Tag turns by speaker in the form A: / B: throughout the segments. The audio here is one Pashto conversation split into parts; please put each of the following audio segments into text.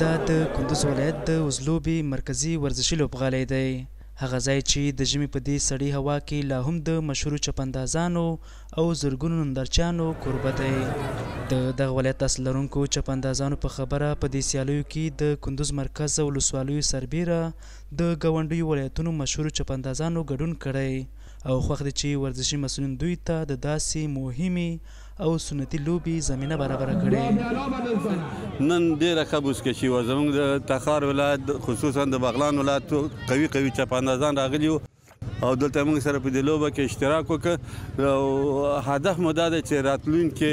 A: دا د کندوز ولایت د وزلوبې مرکزي ورزشي لوبغالی دی. هغه ځای چې د ژمي په دې سړې هوا کې لا هم د مشهورو چپاندازانو او زرګونو نندارچیانو کوربه دی. د دغه ولایت اصل لرونکو چپاندازانو په خبره په دې سیالیو کې د کندوز مرکز او ولسوالیو سربیره د ګاونډیو ولایتونو مشهورو چپاندازانو ګډون کړی او خوښ دی چې ورزشي مسؤلین دوی ته د داسې مهمې او سنتي لوبې زمینه برابره کړې.
B: نن ډېره ښه بزکشي وه. زموږ د تخار ولایت خصوصا د بغلان ولایت قوي قوي چپاندازان راغلي وو او دلته موږ سره په دې لوبه کې اشتراک وکړ او هدف مو دا دی چې راتلونکي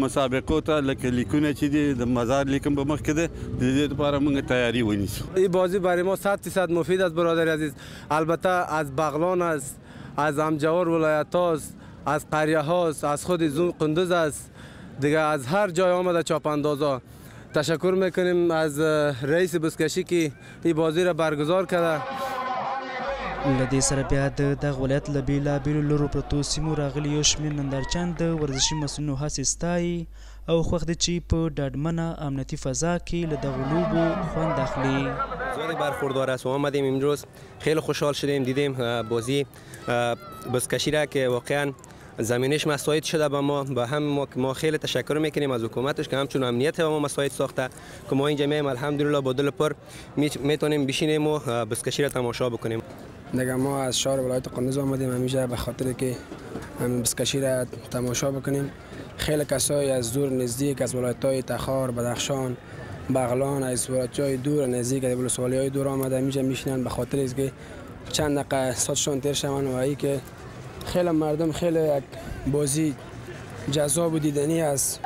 B: مسابقو ته لکه لیکونه چې دي د مزار لیکم به مخکې ده د دې لپاره موږ تیاری ونیسو.
C: این بازی برای ما 100% مفید است برادر عزیز. البته از بغلان است، از همجوار ولایت هاست، از قریه هاست، از خود قندوز است دیگه، از هر جای آمده چاپاندازا. تشکر میکنیم از رئیس بزکشی که این بازی را برگزار کرده.
A: له دې سره بیا د دغه ولایت له بېلابېلو لرو پرتو سیمو راغلي یو شمېر نندارچیان د ورزشي مسؤلینو هڅې ستایي او خوښ دي چې په ډاډمنه امنیتي فضا کې له دغو لوبو خوند اخلي.
D: زیادی برخوردار است و آمدیم امروز خیلی خوشحال شدیم دیدیم بازی بزکشی را که واقعا زمینش مساعد شده به ما ما خیلی تشکر میکنیم از حکومتش که همچون امنیت به ما مساعد ساخته که ما اینجا میایم الحمدلله با دل پر میتونیم بشینیم و بزکشی را تماشا بکنیم.
E: دیگه ما از شهر ولایت قندوز آمدیم همینجا به خاطر که همین بزکشی را تماشا بکنیم. خیلی کسایی از دور نزدیک از ولایت‌های تخار، بدخشان، بغلان، از ولایت‌های دور نزدیک از ولسوالی‌های دور آمده همینجا میشینن به خاطر اینکه چند دقیقه ساعتشون تیر شون و ای که خیلی مردم خیلی یک بازی جذاب و دیدنی است.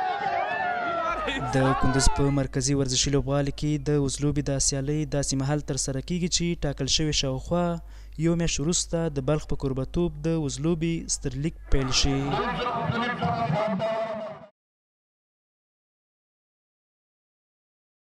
A: د کندوز په مرکزي ورزشي لوبغالي کې د وزلوبې دا سیالۍ داسې مهال ترسره کیږي چې ټاکل شوې شاوخوا یو میاشت وروسته د بلخ په کوربهتوب د وزلوبې سترلیک پیل شي.